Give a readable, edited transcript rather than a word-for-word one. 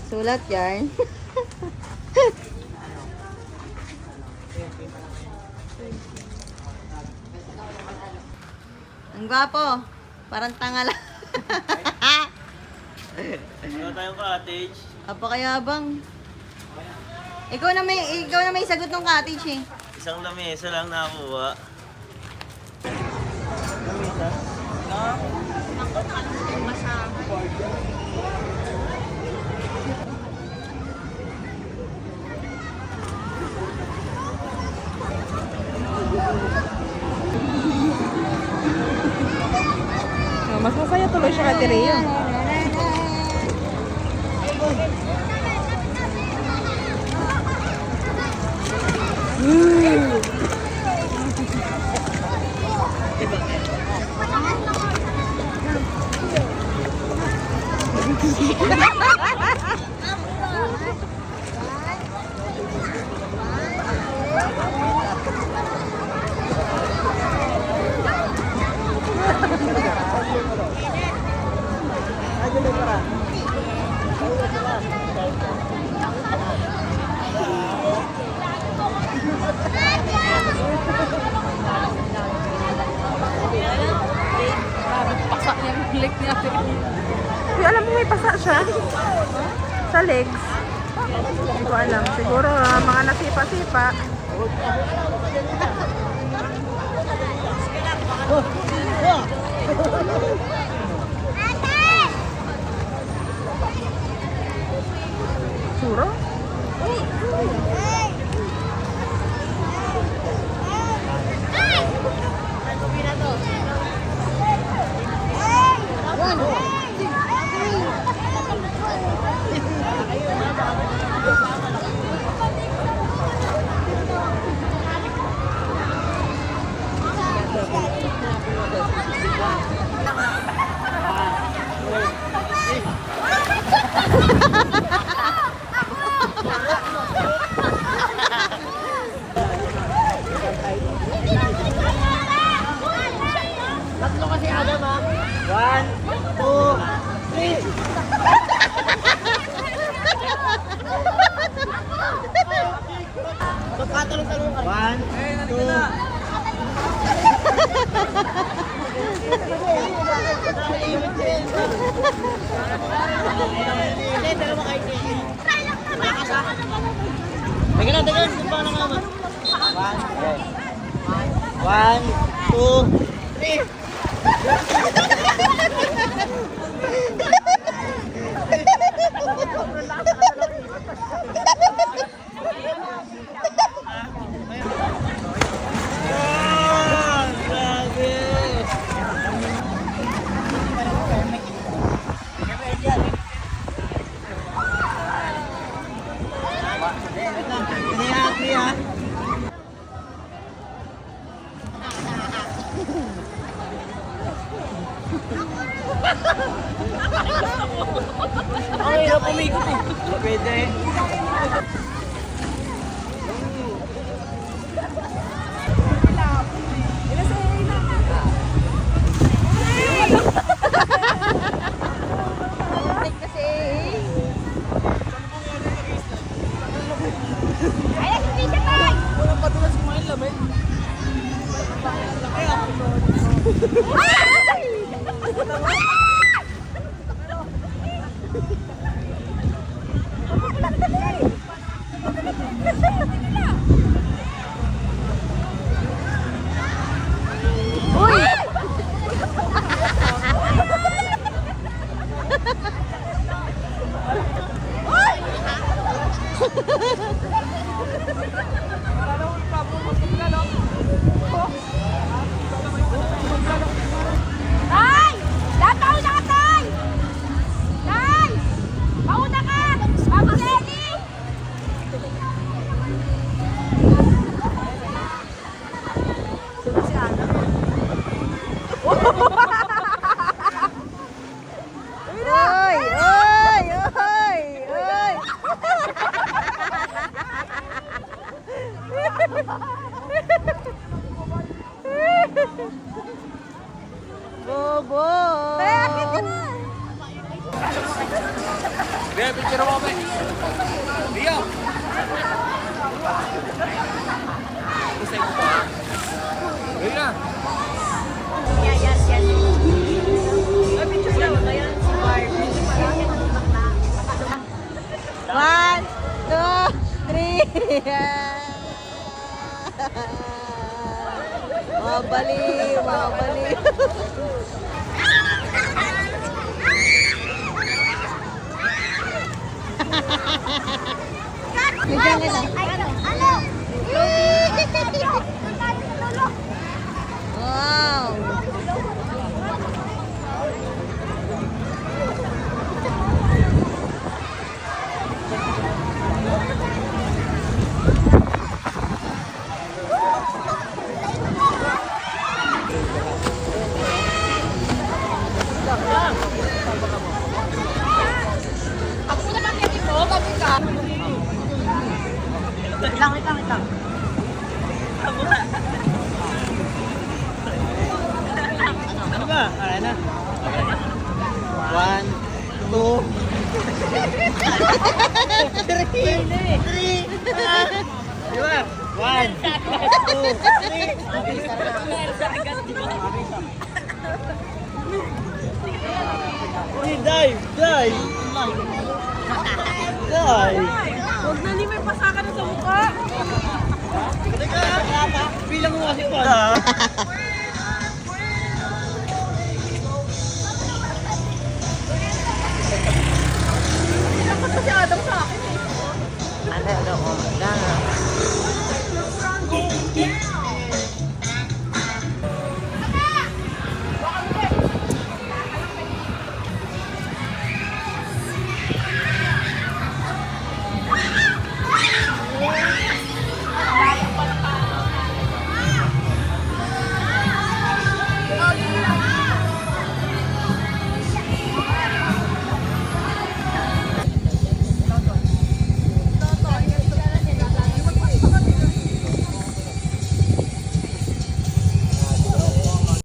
Sulat yarn. Ang gwapo. Parang tanga lang. Wala tayong cottage. Apakayabang. Ikaw na may sagot ng cottage eh. Isang lamesa lang nakuha. Lamesa? Mas masaya tuloy siya kay Rhea. Pasak yung leg niya. Uy, alam mo may pasa siya? Sa legs? Hindi ko alam. Siguro mga nasipa-sipa. Suro? Tatlo kasi Adam ha. 1, 2, 3. Magkatalong-talong ka. 1, 2. Teka lang. Sumpang lang naman. 1, 2, 3. Ang hirap umikot eh. Pwede. Tay! Dad, pauna ka, Tay! Tay! Pauna ka! Mami Lenny! Yeah, picture mo kami. Rio! Kasi ko pa. Rio na. Yes. Ay, picture daw. Ayan si Bart. 1, 2, 3. Mabaliw. Bigyan kita. Ano? Wow. Lang. Ano ba? Ayan na. Okay. 1, 2, 3. Di ba? 1, 2, 3. Dive! Huwag na may pasakan na sa mukha. Teka, bilang mo kasi pa.